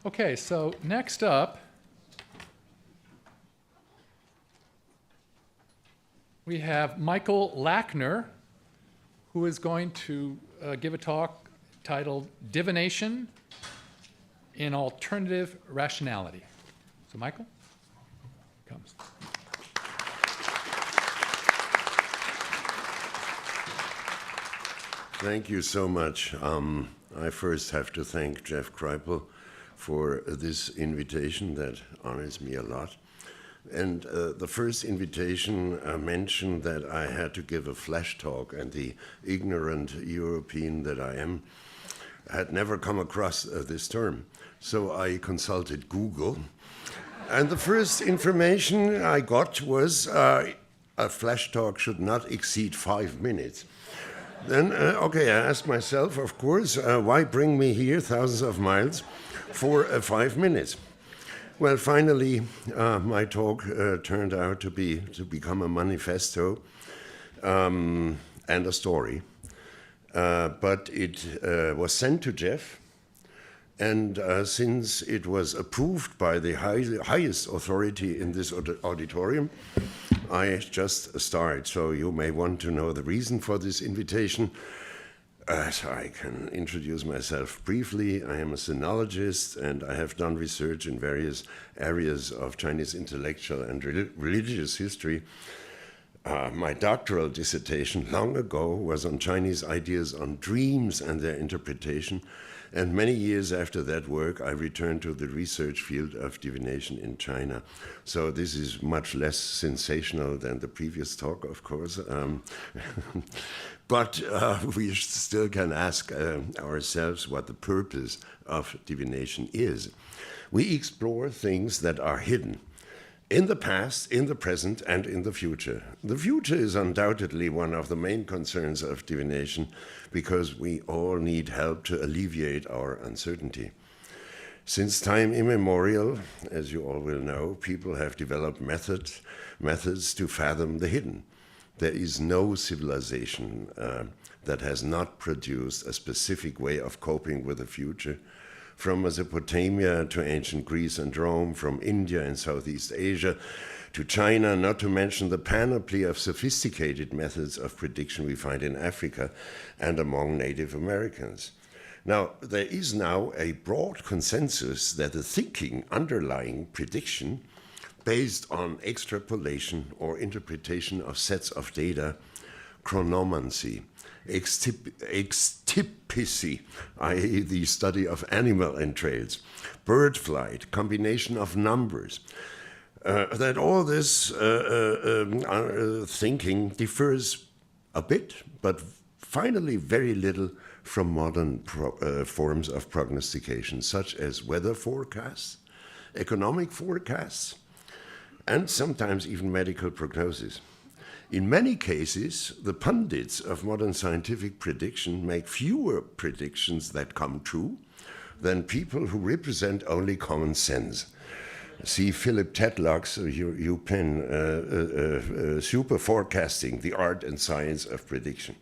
Okay, so next up, we have Michael Lackner, who is going to give a talk titled Divination in Alternative Rationality. So Michael, comes. Thank you so much. I first have to thank Jeff Kreipel for this invitation that honors me a lot. And the first invitation mentioned that I had to give a flash talk, and the ignorant European that I am had never come across this term. So I consulted Google, and the first information I got was a flash talk should not exceed 5 minutes. Then, okay, I asked myself, of course, why bring me here thousands of miles for 5 minutes? Well, finally, my talk turned out to become a manifesto and a story. But it was sent to Jeff, and since it was approved by the highest authority in this auditorium, I just start. So you may want to know the reason for this invitation. So I can introduce myself briefly. I am a sinologist, and I have done research in various areas of Chinese intellectual and religious history. My doctoral dissertation long ago was on Chinese ideas on dreams and their interpretation, and many years after that work, I returned to the research field of divination in China. So this is much less sensational than the previous talk, of course. But we still can ask ourselves what the purpose of divination is. We explore things that are hidden in the past, in the present, and in the future. The future is undoubtedly one of the main concerns of divination because we all need help to alleviate our uncertainty. Since time immemorial, as you all will know, people have developed methods to fathom the hidden. There is no civilization that has not produced a specific way of coping with the future. From Mesopotamia to ancient Greece and Rome, from India and Southeast Asia to China, not to mention the panoply of sophisticated methods of prediction we find in Africa and among Native Americans. Now, there is now a broad consensus that the thinking underlying prediction based on extrapolation or interpretation of sets of data, chronomancy, extipicy, i.e. the study of animal entrails, bird flight, combination of numbers, that all this thinking differs a bit, but finally very little from modern forms of prognostication, such as weather forecasts, economic forecasts, and sometimes even medical prognosis. In many cases, the pundits of modern scientific prediction make fewer predictions that come true than people who represent only common sense. See Philip Tetlock's UPenn Super Forecasting, the Art and Science of Prediction.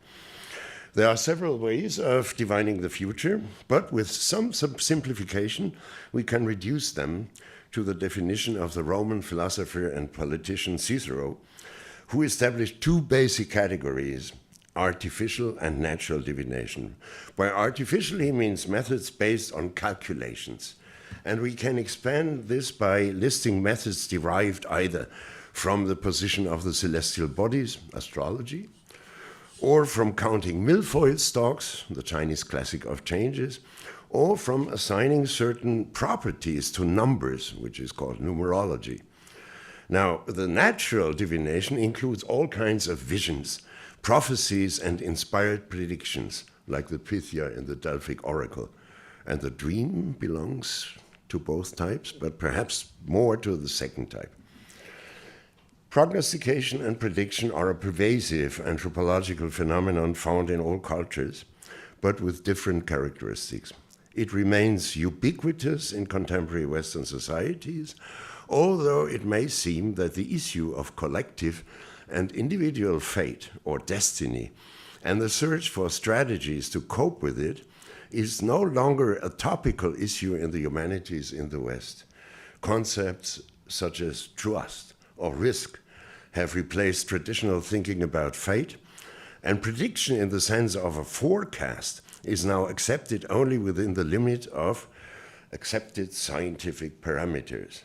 There are several ways of divining the future, but with some simplification, we can reduce them to the definition of the Roman philosopher and politician Cicero, who established two basic categories, artificial and natural divination. By artificial, he means methods based on calculations. And we can expand this by listing methods derived either from the position of the celestial bodies, astrology, or from counting milfoil stalks, the Chinese classic of changes, or from assigning certain properties to numbers, which is called numerology. Now, the natural divination includes all kinds of visions, prophecies, and inspired predictions, like the Pythia in the Delphic oracle. And the dream belongs to both types, but perhaps more to the second type. Prognostication and prediction are a pervasive anthropological phenomenon found in all cultures, but with different characteristics. It remains ubiquitous in contemporary Western societies, although it may seem that the issue of collective and individual fate or destiny and the search for strategies to cope with it is no longer a topical issue in the humanities in the West. Concepts such as trust or risk have replaced traditional thinking about fate, and prediction in the sense of a forecast is now accepted only within the limit of accepted scientific parameters.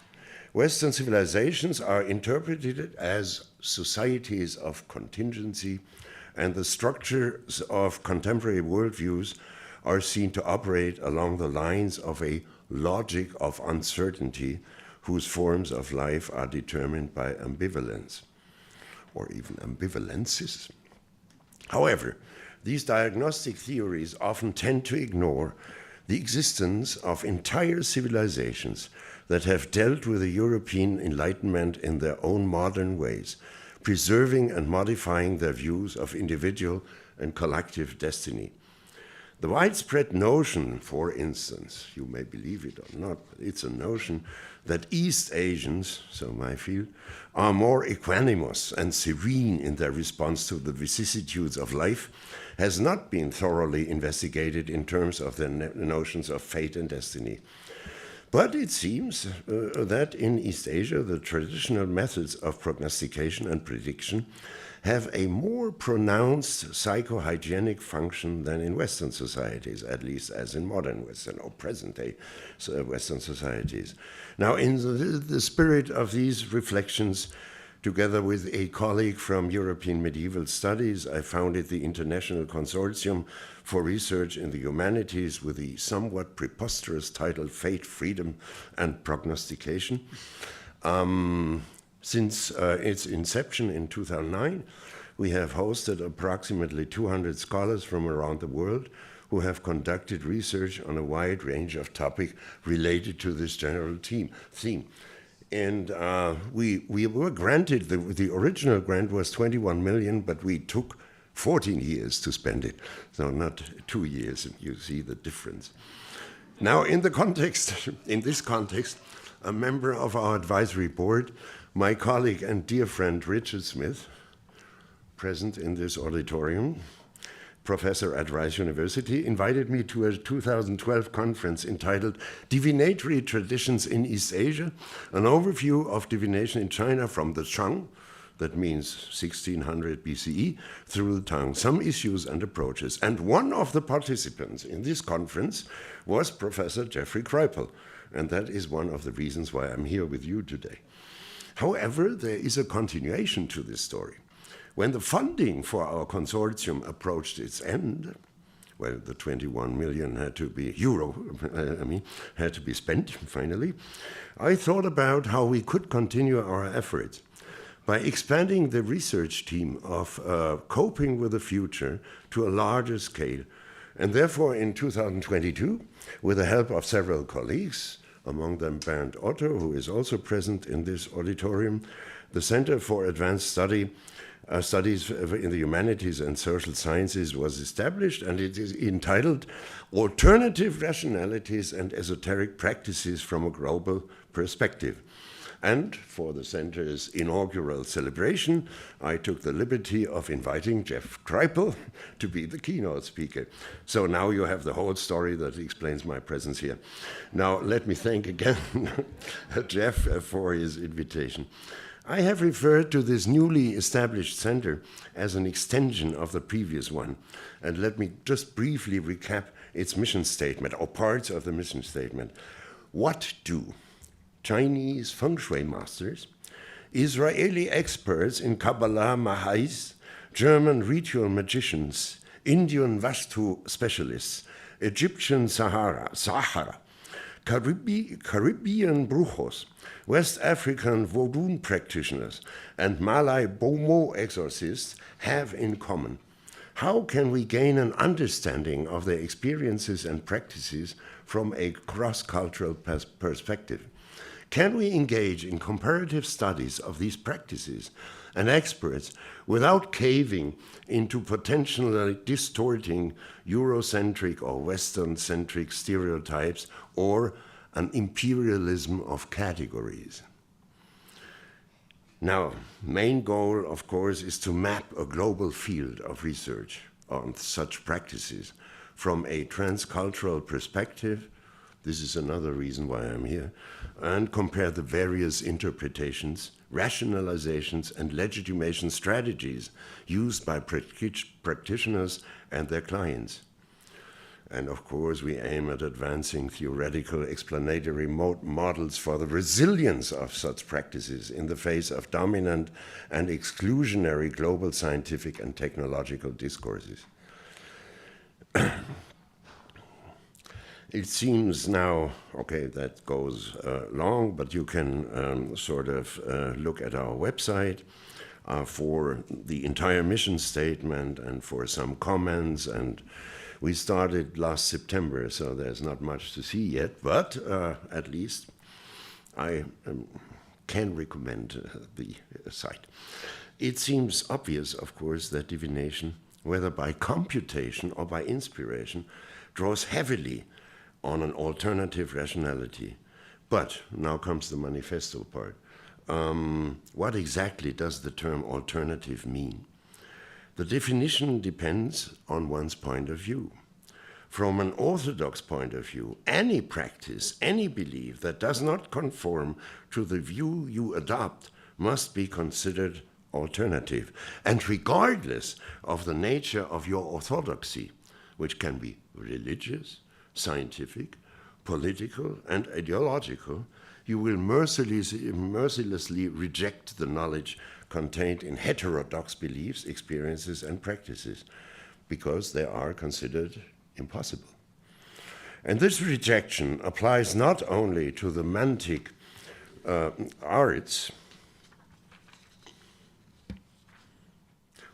Western civilizations are interpreted as societies of contingency, and the structures of contemporary worldviews are seen to operate along the lines of a logic of uncertainty whose forms of life are determined by ambivalence, or even ambivalences. However, these diagnostic theories often tend to ignore the existence of entire civilizations that have dealt with the European Enlightenment in their own modern ways, preserving and modifying their views of individual and collective destiny. The widespread notion, for instance, you may believe it or not, but it's a notion that East Asians, so my field, are more equanimous and serene in their response to the vicissitudes of life, has not been thoroughly investigated in terms of their notions of fate and destiny. But it seems that in East Asia, the traditional methods of prognostication and prediction have a more pronounced psychohygienic function than in Western societies, at least as in modern Western or present-day Western societies. Now, in the spirit of these reflections, together with a colleague from European Medieval Studies, I founded the International Consortium for Research in the Humanities with the somewhat preposterous title Fate, Freedom, and Prognostication. Since its inception in 2009, we have hosted approximately 200 scholars from around the world who have conducted research on a wide range of topics related to this general theme. And we were granted, the original grant was 21 million, but we took 14 years to spend it. So not 2 years, and you see the difference. Now, in this context, a member of our advisory board, my colleague and dear friend Richard Smith, present in this auditorium, professor at Rice University, invited me to a 2012 conference entitled Divinatory Traditions in East Asia, an overview of divination in China from the Shang, that means 1600 BCE, through the Tang, some issues and approaches. And one of the participants in this conference was Professor Jeffrey Kripal, and that is one of the reasons why I'm here with you today. However, there is a continuation to this story. When the funding for our consortium approached its end, well, the 21 million had to be had to be spent finally, I thought about how we could continue our efforts by expanding the research team of coping with the future to a larger scale. And therefore, in 2022, with the help of several colleagues, among them Bernd Otto, who is also present in this auditorium, the Center for Advanced Studies in the Humanities and Social Sciences was established, and it is entitled Alternative Rationalities and Esoteric Practices from a Global Perspective. And for the center's inaugural celebration, I took the liberty of inviting Jeff Kripal to be the keynote speaker. So now you have the whole story that explains my presence here. Now, let me thank again Jeff for his invitation. I have referred to this newly established center as an extension of the previous one. And let me just briefly recap its mission statement, or parts of the mission statement. What do Chinese feng shui masters, Israeli experts in Kabbalah Mahais, German ritual magicians, Indian Vastu specialists, Egyptian Sahara, Caribbean brujos, West African Vodun practitioners, and Malay Bomo exorcists have in common? How can we gain an understanding of their experiences and practices from a cross-cultural perspective? Can we engage in comparative studies of these practices and experts without caving into potentially distorting Eurocentric or Western-centric stereotypes or an imperialism of categories? Now, main goal, of course, is to map a global field of research on such practices from a transcultural perspective. This is another reason why I'm here, and compare the various interpretations, rationalizations, and legitimation strategies used by practitioners and their clients. And of course, we aim at advancing theoretical explanatory models for the resilience of such practices in the face of dominant and exclusionary global scientific and technological discourses. It seems now, okay, that goes long, but you can sort of look at our website for the entire mission statement and for some comments. And we started last September, so there's not much to see yet, but at least I can recommend the site. It seems obvious, of course, that divination, whether by computation or by inspiration, draws heavily on an alternative rationality. But now comes the manifesto part. What exactly does the term alternative mean? The definition depends on one's point of view. From an orthodox point of view, any practice, any belief that does not conform to the view you adopt must be considered alternative, and regardless of the nature of your orthodoxy, which can be religious, scientific, political, and ideological, you will mercilessly reject the knowledge contained in heterodox beliefs, experiences, and practices, because they are considered impossible. And this rejection applies not only to the mantic arts,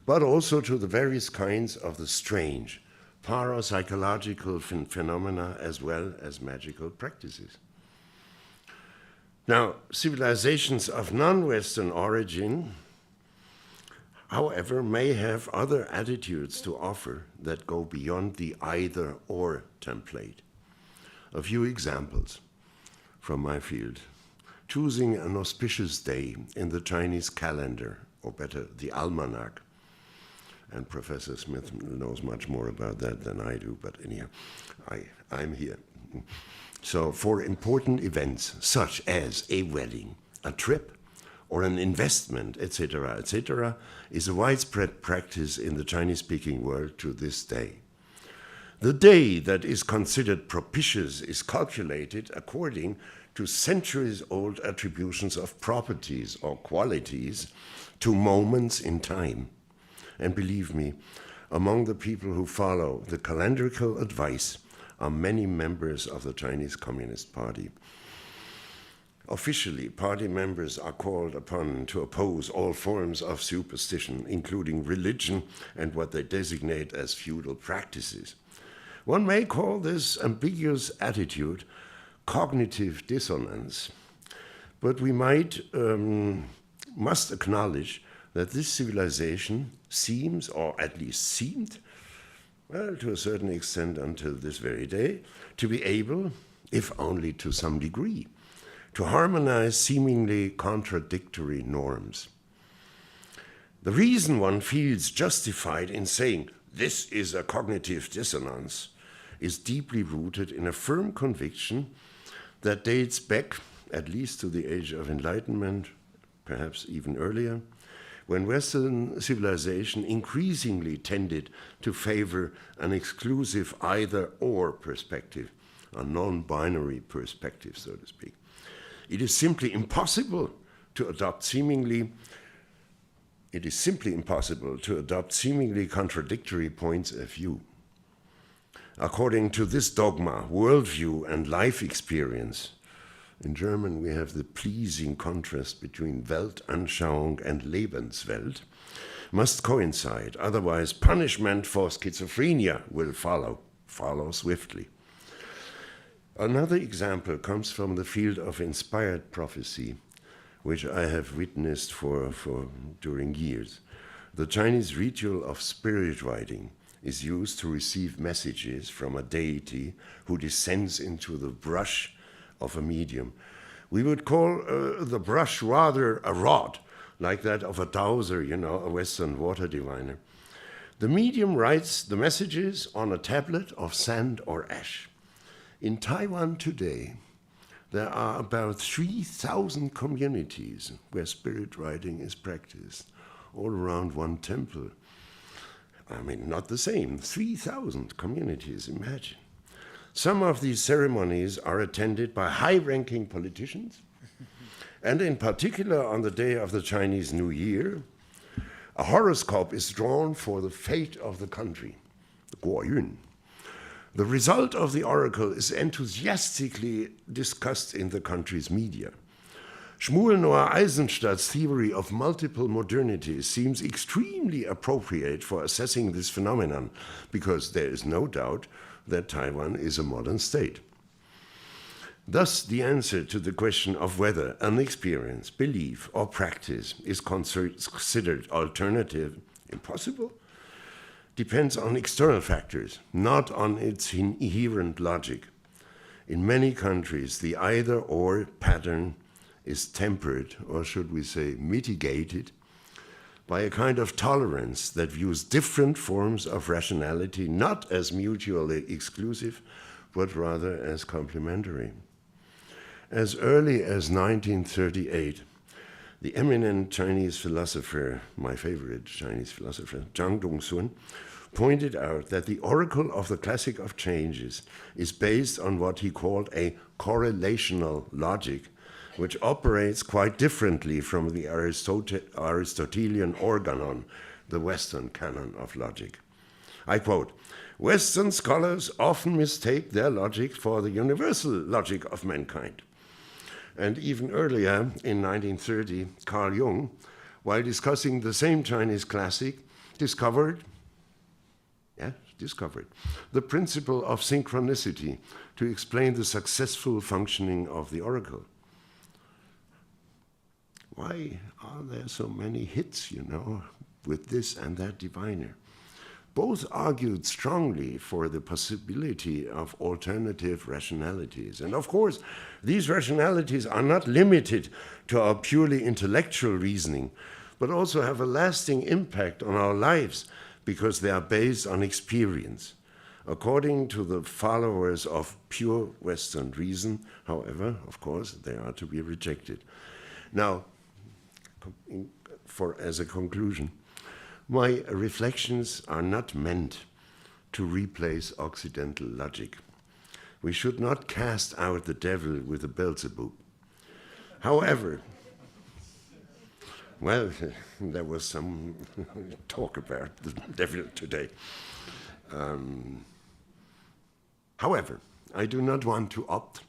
but also to the various kinds of the strange, parapsychological phenomena as well as magical practices. Now, civilizations of non-Western origin, however, may have other attitudes to offer that go beyond the either-or template. A few examples from my field. Choosing an auspicious day in the Chinese calendar, or better, the almanac. And Professor Smith knows much more about that than I do, but anyhow, I'm here. So for important events, such as a wedding, a trip, or an investment, etc., is a widespread practice in the Chinese-speaking world to this day. The day that is considered propitious is calculated according to centuries-old attributions of properties or qualities to moments in time. And believe me, among the people who follow the calendrical advice are many members of the Chinese Communist Party. Officially, party members are called upon to oppose all forms of superstition, including religion and what they designate as feudal practices. One may call this ambiguous attitude cognitive dissonance, but we must acknowledge that this civilization seems, or at least seemed, well, to a certain extent until this very day, to be able, if only to some degree, to harmonize seemingly contradictory norms. The reason one feels justified in saying this is a cognitive dissonance is deeply rooted in a firm conviction that dates back at least to the Age of Enlightenment, perhaps even earlier, when Western civilization increasingly tended to favor an exclusive either-or perspective, a non-binary perspective, so to speak. It is simply impossible to adopt seemingly contradictory points of view. According to this dogma, worldview and life experience, in German we have the pleasing contrast between Weltanschauung and Lebenswelt, must coincide, otherwise punishment for schizophrenia will follow swiftly. Another example comes from the field of inspired prophecy, which I have witnessed during years. The Chinese ritual of spirit writing is used to receive messages from a deity who descends into the brush of a medium. We would call the brush rather a rod, like that of a dowser, a Western water diviner. The medium writes the messages on a tablet of sand or ash. In Taiwan today, there are about 3,000 communities where spirit writing is practiced, all around one temple. I mean, not the same, 3,000 communities, imagine. Some of these ceremonies are attended by high-ranking politicians, and in particular on the day of the Chinese New Year, a horoscope is drawn for the fate of the country, the Guo Yun. The result of the oracle is enthusiastically discussed in the country's media. Shmuel Noah Eisenstadt's theory of multiple modernity seems extremely appropriate for assessing this phenomenon, because there is no doubt that Taiwan is a modern state. Thus, the answer to the question of whether an experience, belief, or practice is considered alternative, impossible, depends on external factors, not on its inherent logic. In many countries, the either-or pattern is tempered, or should we say mitigated, by a kind of tolerance that views different forms of rationality not as mutually exclusive, but rather as complementary. As early as 1938, the eminent Chinese philosopher, my favorite Chinese philosopher, Zhang Dongsun, pointed out that the oracle of the classic of changes is based on what he called a correlational logic, which operates quite differently from the Aristotelian organon, the Western canon of logic. I quote, "Western scholars often mistake their logic for the universal logic of mankind." And even earlier, in 1930, Carl Jung, while discussing the same Chinese classic, discovered the principle of synchronicity to explain the successful functioning of the oracle. Why are there so many hits, with this and that diviner? Both argued strongly for the possibility of alternative rationalities. And of course, these rationalities are not limited to our purely intellectual reasoning, but also have a lasting impact on our lives because they are based on experience. According to the followers of pure Western reason, however, of course, they are to be rejected. Now, as a conclusion, my reflections are not meant to replace Occidental logic. We should not cast out the devil with a Beelzebub. However, well, there was some talk about the devil today. However, I do not want to opt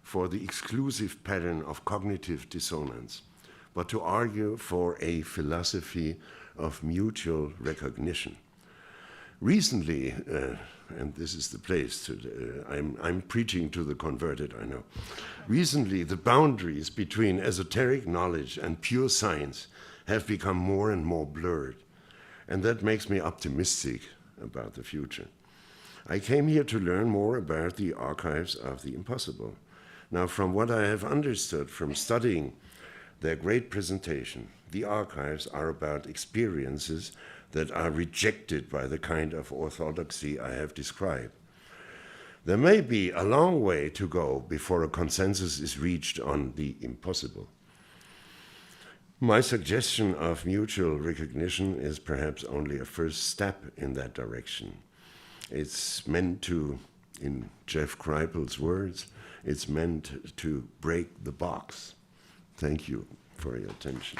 for the exclusive pattern of cognitive dissonance, but to argue for a philosophy of mutual recognition. Recently, and this is the place I'm preaching to the converted, I know. Recently, the boundaries between esoteric knowledge and pure science have become more and more blurred, and that makes me optimistic about the future. I came here to learn more about the archives of the impossible. Now, from what I have understood from studying their great presentation, the archives are about experiences that are rejected by the kind of orthodoxy I have described. There may be a long way to go before a consensus is reached on the impossible. My suggestion of mutual recognition is perhaps only a first step in that direction. It's meant to, in Jeff Kripal's words, it's meant to break the box. Thank you for your attention.